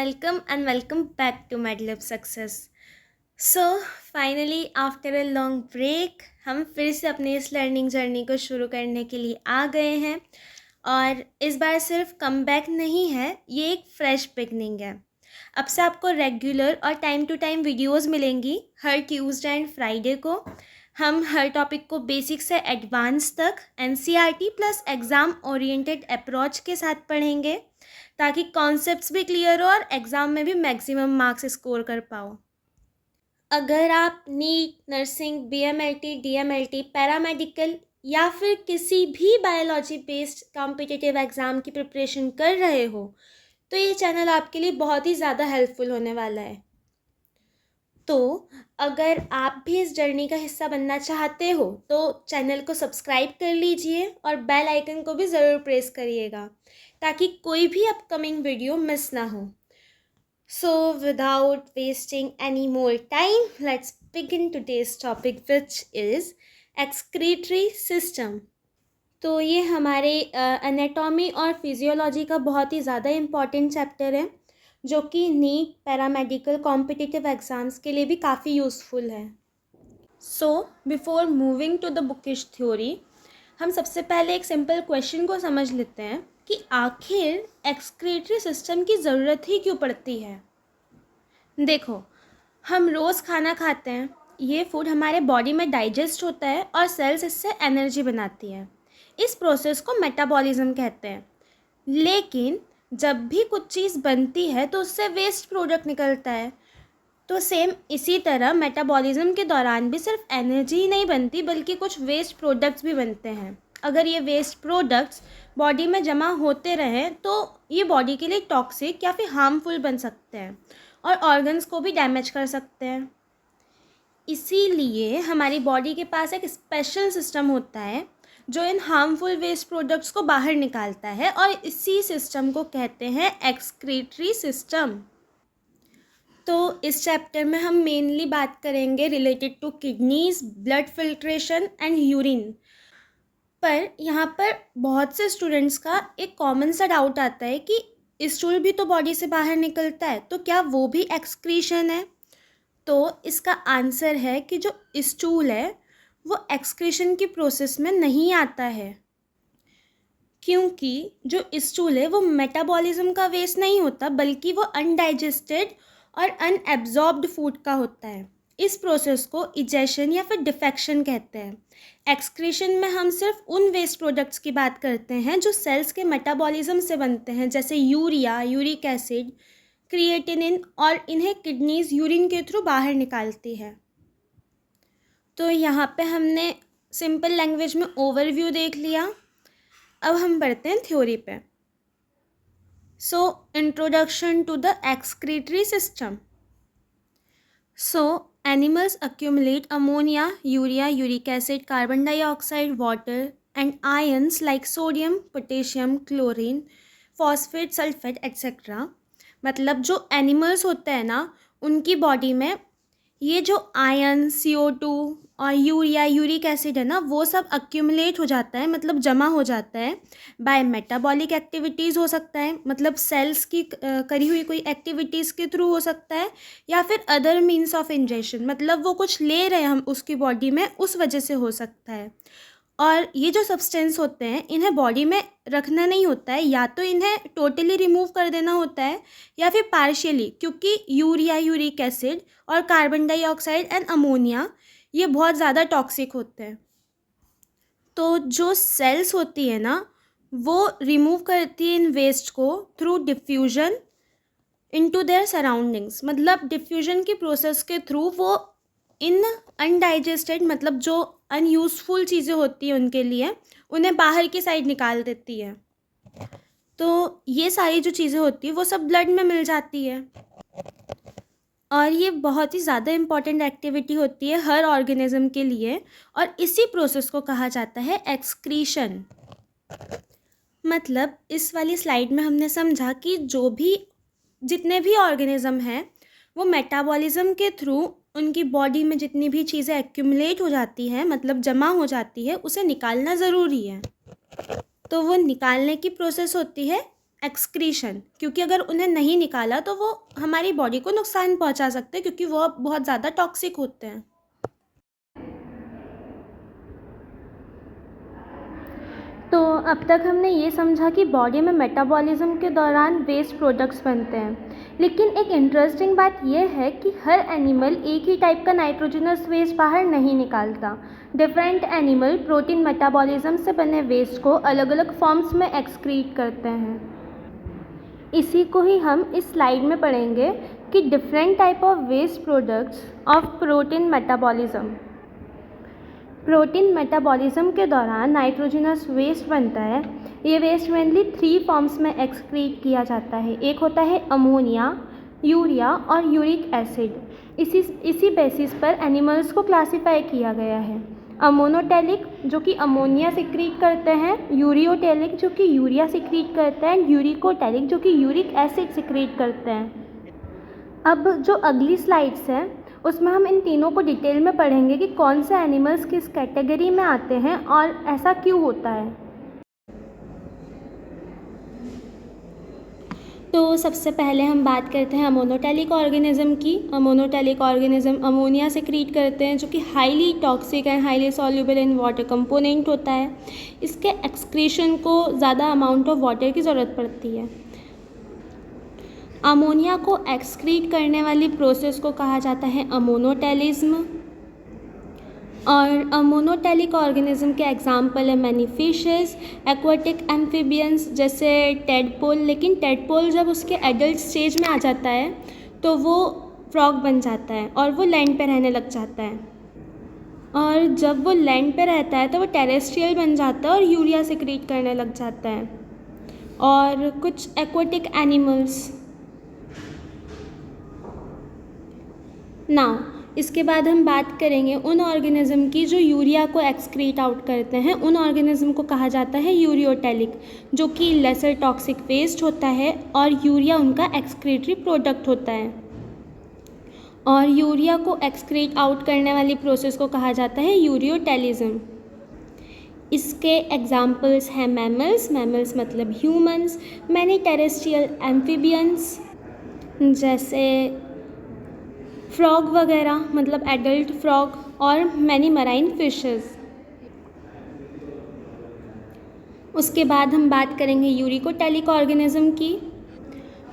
welcome back to Medley of Success. So finally after a long break हम फिर से अपनी इस लर्निंग जर्नी को शुरू करने के लिए आ गए हैं और इस बार सिर्फ कम बैक नहीं है, ये एक फ्रेश बिगनिंग है। अब से आपको रेगुलर और टाइम टू टाइम वीडियोस मिलेंगी हर ट्यूसडे एंड फ्राइडे को। हम हर टॉपिक को बेसिक से एडवांस तक NCERT plus exam oriented approach के साथ पढ़ेंगे ताकि कॉन्सेप्ट्स भी क्लियर हो और एग्ज़ाम में भी मैक्सिमम मार्क्स स्कोर कर पाओ। अगर आप NEET, nursing, BMLT, DMLT, paramedical या फिर किसी भी बायोलॉजी बेस्ड कॉम्पिटिटिव एग्ज़ाम की प्रिपरेशन कर रहे हो तो ये चैनल आपके लिए बहुत ही ज़्यादा हेल्पफुल होने वाला है। तो अगर आप भी इस जर्नी का हिस्सा बनना चाहते हो तो चैनल को सब्सक्राइब कर लीजिए और बेल आइकन को भी ज़रूर प्रेस करिएगा ताकि कोई भी अपकमिंग वीडियो मिस ना हो। So without wasting any more time let's begin today's topic which is excretory system. तो ये हमारे एनाटॉमी और फिजियोलॉजी का बहुत ही ज़्यादा इम्पॉर्टेंट चैप्टर है जो कि नीट, पैरामेडिकल, कॉम्पिटिटिव एग्ज़ाम्स के लिए भी काफ़ी यूज़फुल है। So before moving to the bookish theory हम सबसे पहले एक सिंपल क्वेश्चन को समझ लेते हैं कि आखिर एक्सक्रीटरी सिस्टम की ज़रूरत ही क्यों पड़ती है। देखो, हम रोज़ खाना खाते हैं, ये फूड हमारे बॉडी में डाइजेस्ट होता है और सेल्स इससे एनर्जी बनाती है। इस प्रोसेस को मेटाबॉलिज्म कहते हैं। लेकिन जब भी कुछ चीज़ बनती है तो उससे वेस्ट प्रोडक्ट निकलता है। तो सेम इसी तरह मेटाबॉलिज्म के दौरान भी सिर्फ एनर्जी ही नहीं बनती बल्कि कुछ वेस्ट प्रोडक्ट्स भी बनते हैं। अगर ये वेस्ट प्रोडक्ट्स बॉडी में जमा होते रहें तो ये बॉडी के लिए टॉक्सिक या फिर हार्मफुल बन सकते हैं और ऑर्गन्स को भी डैमेज कर सकते हैं। इसीलिए हमारी बॉडी के पास एक स्पेशल सिस्टम होता है जो इन हार्मफुल वेस्ट प्रोडक्ट्स को बाहर निकालता है और इसी सिस्टम को कहते हैं एक्सक्रीटरी सिस्टम। तो इस चैप्टर में हम मेनली बात करेंगे related to kidneys, blood filtration and urine. पर यहाँ पर बहुत से स्टूडेंट्स का एक कॉमन सा डाउट आता है कि स्टूल भी तो बॉडी से बाहर निकलता है, तो क्या वो भी एक्सक्रीशन है? तो इसका आंसर है कि जो स्टूल है वो एक्सक्रीशन की प्रोसेस में नहीं आता है, क्योंकि जो स्टूल है वो मेटाबॉलिज्म का वेस्ट नहीं होता बल्कि वो अनडाइजेस्टेड और अनएब्जॉर्ब्ड फूड का होता है। इस प्रोसेस को इजेशन या फिर डिफेक्शन कहते हैं। एक्सक्रीशन में हम सिर्फ उन वेस्ट प्रोडक्ट्स की बात करते हैं जो सेल्स के मेटाबॉलिज्म से बनते हैं, जैसे यूरिया, यूरिक एसिड, क्रिएटिनिन, और इन्हें किडनीज यूरिन के थ्रू बाहर निकालती है। तो यहाँ पे हमने सिंपल लैंग्वेज में ओवरव्यू देख लिया। अब हम बढ़ते हैं थ्योरी पे। So introduction to the excretory system. So animals accumulate ammonia, urea, uric acid, carbon dioxide, water and ions like sodium, potassium, chlorine, phosphate, sulfate etc. मतलब जो एनिमल्स होते हैं ना उनकी बॉडी में ये जो आयन, CO2 और यूरिया, यूरिक एसिड है ना, वो सब अक्यूमुलेट हो जाता है, मतलब जमा हो जाता है बाय मेटाबॉलिक एक्टिविटीज़। हो सकता है मतलब सेल्स की करी हुई कोई एक्टिविटीज़ के थ्रू हो सकता है, या फिर अदर मीन्स ऑफ इंजेक्शन, मतलब वो कुछ ले रहे हैं हम उसकी बॉडी में, उस वजह से हो सकता है। और ये जो सब्सटेंस होते हैं इन्हें बॉडी में रखना नहीं होता है, या तो इन्हें टोटली रिमूव कर देना होता है या फिर पार्शियली, क्योंकि यूरिया, यूरिक एसिड और कार्बन डाइऑक्साइड एंड अमोनिया ये बहुत ज़्यादा टॉक्सिक होते हैं। तो जो सेल्स होती है ना वो रिमूव करती है इन वेस्ट को through diffusion into their surroundings, मतलब डिफ्यूजन की प्रोसेस के थ्रू वो इन अनडाइजेस्टेड, मतलब जो अनयूज़फुल चीज़ें होती हैं उनके लिए, उन्हें बाहर की साइड निकाल देती है। तो ये सारी जो चीज़ें होती हैं वो सब ब्लड में मिल जाती है और ये बहुत ही ज़्यादा इम्पॉर्टेंट एक्टिविटी होती है हर ऑर्गेनिज्म के लिए, और इसी प्रोसेस को कहा जाता है एक्सक्रीशन। मतलब इस वाली स्लाइड में हमने समझा कि जितने भी ऑर्गेनिज्म हैं वो मेटाबॉलिज्म के थ्रू उनकी बॉडी में जितनी भी चीज़ें एक्यूमुलेट हो जाती हैं, मतलब जमा हो जाती है, उसे निकालना ज़रूरी है। तो वो निकालने की प्रोसेस होती है एक्सक्रीशन, क्योंकि अगर उन्हें नहीं निकाला तो वो हमारी बॉडी को नुकसान पहुंचा सकते हैं, क्योंकि वो बहुत ज़्यादा टॉक्सिक होते हैं। तो अब तक हमने ये समझा कि बॉडी में मेटाबॉलिज्म के दौरान वेस्ट प्रोडक्ट्स बनते हैं, लेकिन एक इंटरेस्टिंग बात यह है कि हर एनिमल एक ही टाइप का नाइट्रोजनस वेस्ट बाहर नहीं निकालता। डिफरेंट एनिमल प्रोटीन मेटाबॉलिज्म से बने वेस्ट को अलग अलग फॉर्म्स में एक्सक्रीट करते हैं। इसी को ही हम इस स्लाइड में पढ़ेंगे कि different type of waste products of protein metabolism. Protein metabolism के दौरान नाइट्रोजनस वेस्ट बनता है। ये वेस्ट मेनली 3 फॉर्म्स में एक्सक्रीट किया जाता है। एक होता है अमोनिया, यूरिया और यूरिक एसिड। इसी बेसिस पर एनिमल्स को क्लासिफाई किया गया है। अमोनोटेलिक जो कि अमोनिया सिक्रीट करते हैं, यूरियोटेलिक जो कि यूरिया सिक्रीट करते हैं, यूरिकोटेलिक जो कि यूरिक एसिड सिक्रीट करते हैं। अब जो अगली स्लाइड्स हैं उसमें हम इन तीनों को डिटेल में पढ़ेंगे कि कौन से एनिमल्स किस कैटेगरी में आते हैं और ऐसा क्यों होता है। तो सबसे पहले हम बात करते हैं अमोनोटेलिक ऑर्गेनिज्म की। अमोनोटेलिक ऑर्गेनिज्म अमोनिया सिक्रीट करते हैं जो कि highly toxic and highly soluble in water component होता है। इसके एक्सक्रीशन को ज़्यादा अमाउंट ऑफ वाटर की ज़रूरत पड़ती है। अमोनिया को एक्सक्रीट करने वाली प्रोसेस को कहा जाता है अमोनोटेलिज्म। और अमोनोटेलिक ऑर्गेनिज्म के एग्जाम्पल है मैनी फिशेस, एक्वाटिक एम्फीबियंस जैसे टेडपोल। लेकिन टेडपोल जब उसके एडल्ट स्टेज में आ जाता है तो वो फ्रॉग बन जाता है और वो लैंड पे रहने लग जाता है। और जब वो लैंड पे रहता है तो वो टेरेस्ट्रियल बन जाता है और यूरिया सिक्रीट करने लग जाता है। और कुछ एक्वाटिक एनिमल्स नाउ इसके बाद हम बात करेंगे उन ऑर्गेनिज्म की जो यूरिया को एक्सक्रीट आउट करते हैं। उन ऑर्गेनिज्म को कहा जाता है यूरियोटेलिक, जो कि लेसर टॉक्सिक वेस्ट होता है और यूरिया उनका एक्सक्रीटरी प्रोडक्ट होता है। और यूरिया को एक्सक्रीट आउट करने वाली प्रोसेस को कहा जाता है यूरियोटेलिज्म। इसके एग्जाम्पल्स हैं मैमल्स मतलब ह्यूमंस, मैनी टेरेस्ट्रियल एम्फीबियंस जैसे फ्रॉग वगैरह मतलब एडल्ट फ्रॉग, और मैनी मराइन फिशेस। उसके बाद हम बात करेंगे यूरिकोटेलिक ऑर्गेनिज्म की।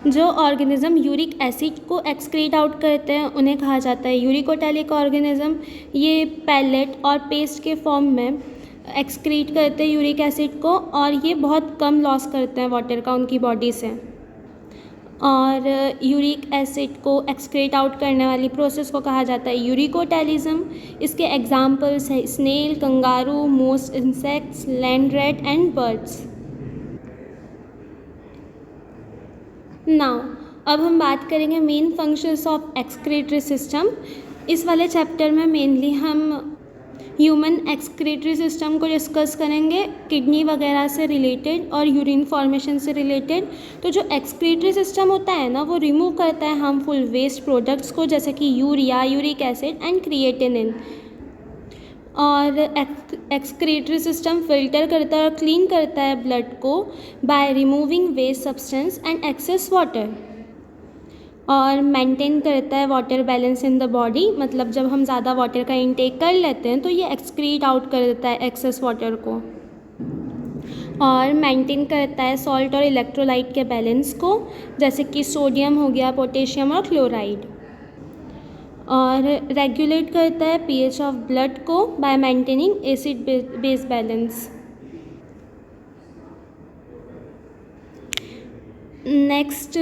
जो ऑर्गेनिज्म यूरिक एसिड को एक्सक्रीट आउट करते हैं उन्हें कहा जाता है यूरिकोटेलिक ऑर्गेनिज्म। ये पैलेट और पेस्ट के फॉर्म में एक्सक्रीट करते हैं यूरिक एसिड को, और ये बहुत कम लॉस करते हैं वाटर का उनकी बॉडी से। और यूरिक एसिड को एक्सक्रीट आउट करने वाली प्रोसेस को कहा जाता है यूरिकोटेलिज्म। इसके एग्जाम्पल्स हैं snail, kangaroo, most insects, land rat and birds. Now अब हम बात करेंगे main functions of excretory system. इस वाले चैप्टर में मेनली हम ह्यूमन एक्सक्रीटरी सिस्टम को डिस्कस करेंगे, किडनी वगैरह से रिलेटेड और यूरिन फॉर्मेशन से रिलेटेड। तो जो एक्सक्रीटरी सिस्टम होता है ना, वो रिमूव करता है हार्मफुल वेस्ट प्रोडक्ट्स को, जैसे कि urea, uric acid and creatinine. और एक्सक्रीटरी सिस्टम फिल्टर करता है और क्लीन करता है ब्लड को by removing waste substance and excess water. और मेंटेन करता है water balance in the body, मतलब जब हम ज़्यादा वाटर का इंटेक कर लेते हैं तो ये एक्सक्रीट आउट कर देता है एक्सेस वाटर को। और मेंटेन करता है सॉल्ट और इलेक्ट्रोलाइट के बैलेंस को, जैसे कि सोडियम हो गया, पोटेशियम और क्लोराइड। और रेगुलेट करता है पीएच ऑफ ब्लड को bye maintaining acid base balance. Next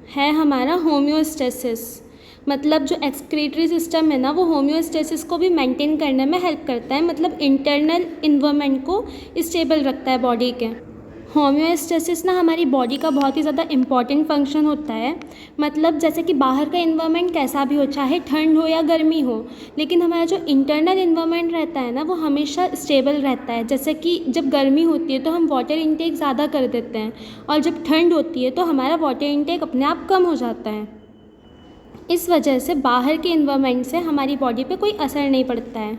है हमारा होम्योस्टेसिस, मतलब जो एक्सक्रीटरी सिस्टम है ना, वो होम्योस्टेसिस को भी मेंटेन करने में हेल्प करता है, मतलब इंटरनल इन्वायरमेंट को स्टेबल रखता है बॉडी के। होम्योस्टेसिस ना हमारी बॉडी का बहुत ही ज़्यादा इम्पॉर्टेंट फंक्शन होता है। मतलब जैसे कि बाहर का इन्वायरमेंट कैसा भी हो, चाहे ठंड हो या गर्मी हो, लेकिन हमारा जो इंटरनल इन्वायरमेंट रहता है ना, वो हमेशा स्टेबल रहता है। जैसे कि जब गर्मी होती है तो हम वाटर इंटेक ज़्यादा कर देते हैं, और जब ठंड होती है तो हमारा वाटर इंटेक अपने आप कम हो जाता है। इस वजह से बाहर के इन्वायरमेंट से हमारी बॉडी पे कोई असर नहीं पड़ता है।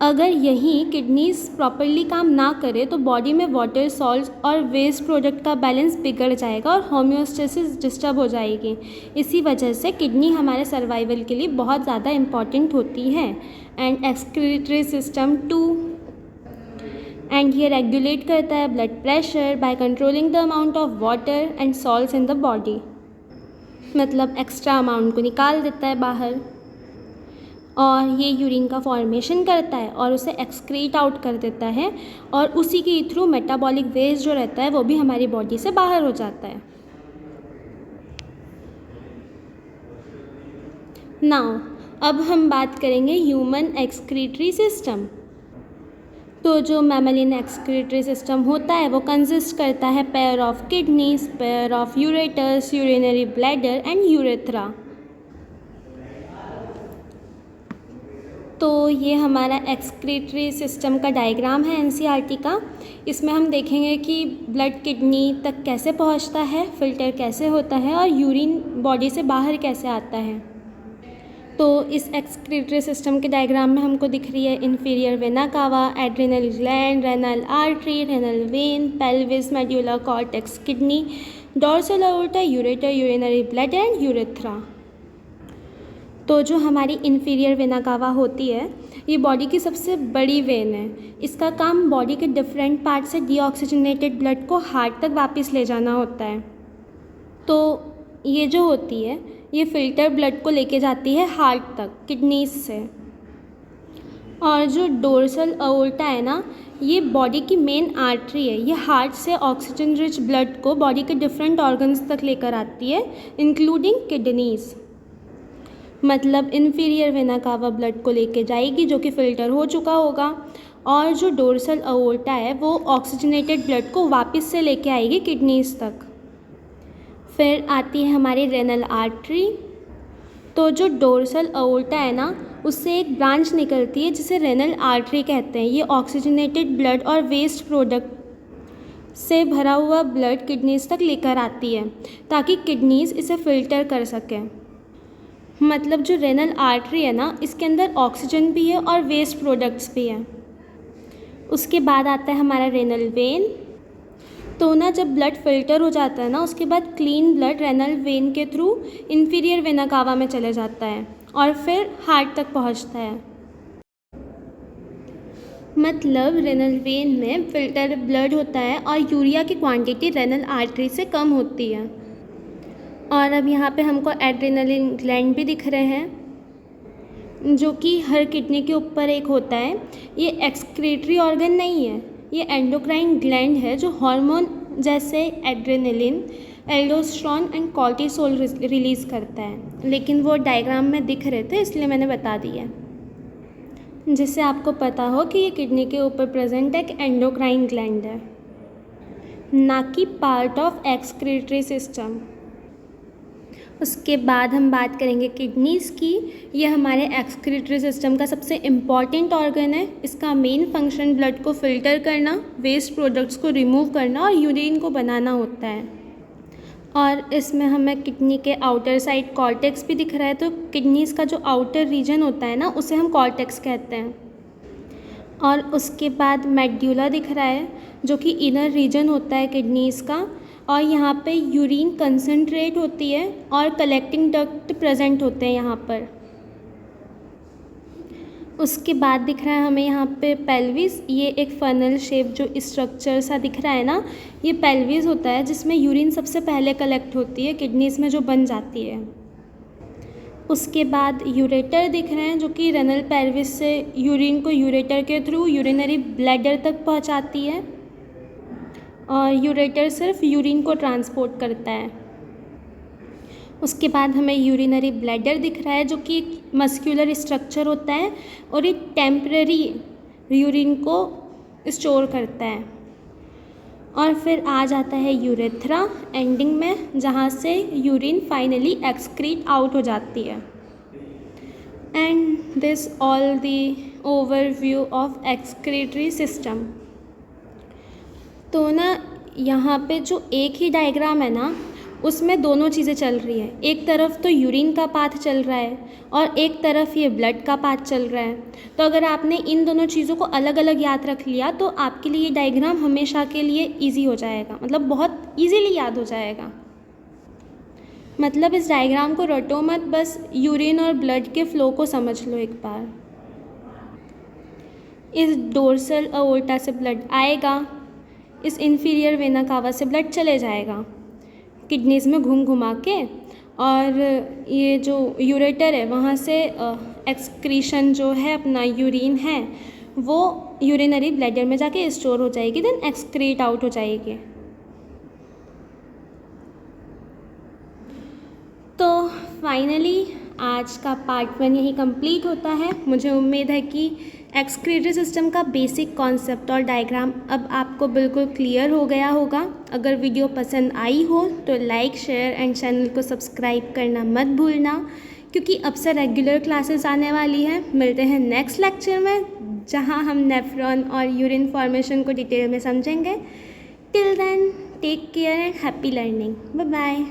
अगर यही किडनीज प्रॉपरली काम ना करे तो बॉडी में वाटर, सॉल्ट और वेस्ट प्रोडक्ट का बैलेंस बिगड़ जाएगा और होम्योस्टेसिस डिस्टर्ब हो जाएगी। इसी वजह से किडनी हमारे सर्वाइवल के लिए बहुत ज़्यादा इम्पॉर्टेंट होती है। एंड एक्सक्रीटरी सिस्टम 2, एंड ये रेगुलेट करता है blood pressure by controlling the amount of water and salts in the body, मतलब एक्स्ट्रा अमाउंट को निकाल देता है बाहर। और ये यूरिन का फॉर्मेशन करता है और उसे एक्सक्रीट आउट कर देता है, और उसी के थ्रू मेटाबॉलिक वेस्ट जो रहता है वो भी हमारी बॉडी से बाहर हो जाता है। नाउ अब हम बात करेंगे ह्यूमन एक्सक्रीटरी सिस्टम। तो जो मैमलियन एक्सक्रीटरी सिस्टम होता है वो कंसिस्ट करता है pair of kidneys, pair of ureters, urinary bladder and urethra. तो ये हमारा एक्सक्रीटरी सिस्टम का डायग्राम है एनसीईआरटी का। इसमें हम देखेंगे कि ब्लड किडनी तक कैसे पहुंचता है, फिल्टर कैसे होता है और यूरिन बॉडी से बाहर कैसे आता है। तो इस एक्सक्रीटरी सिस्टम के डायग्राम में हमको दिख रही है inferior vena cava, adrenal gland, renal artery, renal vein, pelvis, medulla, cortex, kidney, dorsal aorta, ureter, urinary bladder and urethra. तो जो हमारी इंफीरियर वेना कावा होती है ये बॉडी की सबसे बड़ी वेन है। इसका काम बॉडी के डिफरेंट पार्ट से डीऑक्सीजनेटेड ब्लड को हार्ट तक वापस ले जाना होता है। तो ये जो होती है ये फ़िल्टर ब्लड को लेके जाती है हार्ट तक किडनीज से। और जो डोर्सल अओर्टा है ना, ये बॉडी की मेन आर्टरी है। ये हार्ट से ऑक्सीजन रिच ब्लड को बॉडी के डिफरेंट ऑर्गन्स तक लेकर आती है, इंक्लूडिंग किडनीज़। मतलब इंफीरियर वेना कावा ब्लड को लेके जाएगी जो कि फ़िल्टर हो चुका होगा, और जो डोर्सल अओर्टा है वो ऑक्सीजनेटेड ब्लड को वापस से लेके आएगी किडनीज तक। फिर आती है हमारी रेनल आर्टरी। तो जो डोर्सल अओर्टा है ना उससे एक ब्रांच निकलती है जिसे रेनल आर्टरी कहते हैं। ये ऑक्सीजनेटेड ब्लड और वेस्ट प्रोडक्ट से भरा हुआ ब्लड किडनीज तक लेकर आती है ताकि किडनीज इसे फ़िल्टर कर सकें। मतलब जो रेनल आर्टरी है ना इसके अंदर ऑक्सीजन भी है और वेस्ट प्रोडक्ट्स भी हैं। उसके बाद आता है हमारा रेनल वेन। तो ना जब ब्लड फ़िल्टर हो जाता है ना उसके बाद क्लीन ब्लड रेनल वेन के थ्रू इंफीरियर वेना कावा में चले जाता है और फिर हार्ट तक पहुंचता है। मतलब रेनल वेन में फ़िल्टर ब्लड होता है और यूरिया की क्वांटिटी रेनल आर्टरी से कम होती है। और अब यहाँ पे हमको एड्रेनलिन ग्लैंड भी दिख रहे हैं जो कि हर किडनी के ऊपर एक होता है। ये एक्सक्रीटरी ऑर्गन नहीं है, ये एंडोक्राइन ग्लैंड है जो हार्मोन जैसे adrenaline, aldosterone and cortisol release करता है। लेकिन वो डायग्राम में दिख रहे थे इसलिए मैंने बता दिया, जिससे आपको पता हो कि ये किडनी के ऊपर प्रेजेंट एक एंडोक्राइन ग्लैंड है, ना कि पार्ट ऑफ एक्सक्रीटरी सिस्टम। उसके बाद हम बात करेंगे किडनीज़ की। ये हमारे एक्सक्रीटरी सिस्टम का सबसे इम्पॉर्टेंट ऑर्गन है। इसका मेन फंक्शन ब्लड को फ़िल्टर करना, वेस्ट प्रोडक्ट्स को रिमूव करना और यूरिन को बनाना होता है। और इसमें हमें किडनी के आउटर साइड कॉर्टेक्स भी दिख रहा है। तो किडनीज़ का जो आउटर रीजन होता है ना उसे हम कॉर्टेक्स कहते हैं। और उसके बाद मेड्यूला दिख रहा है जो कि इनर रीजन होता है किडनीज़ का, और यहाँ पे यूरिन कंसंट्रेट होती है और कलेक्टिंग डक्ट प्रेजेंट होते हैं यहाँ पर। उसके बाद दिख रहा है हमें यहाँ पे पेल्विस। ये एक फनल शेप जो स्ट्रक्चर सा दिख रहा है ना, ये पेल्विस होता है जिसमें यूरिन सबसे पहले कलेक्ट होती है किडनीज़ में जो बन जाती है। उसके बाद यूरेटर दिख रहे हैं जो कि रेनल पेल्विस से यूरिन को यूरेटर के थ्रू यूरिनरी ब्लैडर तक पहुँचाती है, और यूरेटर सिर्फ यूरिन को ट्रांसपोर्ट करता है। उसके बाद हमें यूरिनरी ब्लैडर दिख रहा है जो कि एक मस्क्यूलर स्ट्रक्चर होता है और एक टेम्पररी यूरिन को स्टोर करता है। और फिर आ जाता है यूरेथ्रा एंडिंग में, जहाँ से यूरिन फाइनली एक्सक्रीट आउट हो जाती है। And this all the overview of excretory system. तो ना यहाँ पे जो एक ही डायग्राम है ना उसमें दोनों चीज़ें चल रही है। एक तरफ तो यूरिन का पाथ चल रहा है और एक तरफ ये ब्लड का पाथ चल रहा है। तो अगर आपने इन दोनों चीज़ों को अलग अलग याद रख लिया तो आपके लिए ये डायग्राम हमेशा के लिए ईजी हो जाएगा, मतलब बहुत ईजीली याद हो जाएगा। मतलब इस डायग्राम को रटो मत, बस यूरिन और ब्लड के फ्लो को समझ लो एक बार। इस डोर्सल अओर्टा से ब्लड आएगा, इस इंफीरियर वेना कावा से ब्लड चले जाएगा किडनीज़ में घूम घुमा के, और ये जो यूरेटर है वहाँ से एक्सक्रीशन जो है अपना यूरिन है वो यूरिनरी ब्लैडर में जाके स्टोर हो जाएगी, देन एक्सक्रीट आउट हो जाएगी। तो फाइनली आज का पार्ट 1 यही कंप्लीट होता है। मुझे उम्मीद है कि एक्सक्रीटरी सिस्टम का बेसिक कॉन्सेप्ट और डायग्राम अब आपको बिल्कुल क्लियर हो गया होगा। अगर वीडियो पसंद आई हो तो लाइक, शेयर एंड चैनल को सब्सक्राइब करना मत भूलना, क्योंकि अब से रेगुलर क्लासेस आने वाली हैं। मिलते हैं नेक्स्ट लेक्चर में, जहां हम नेफ्रॉन और यूरिन फॉर्मेशन को डिटेल में समझेंगे। Till then take care and happy learning. Bye bye.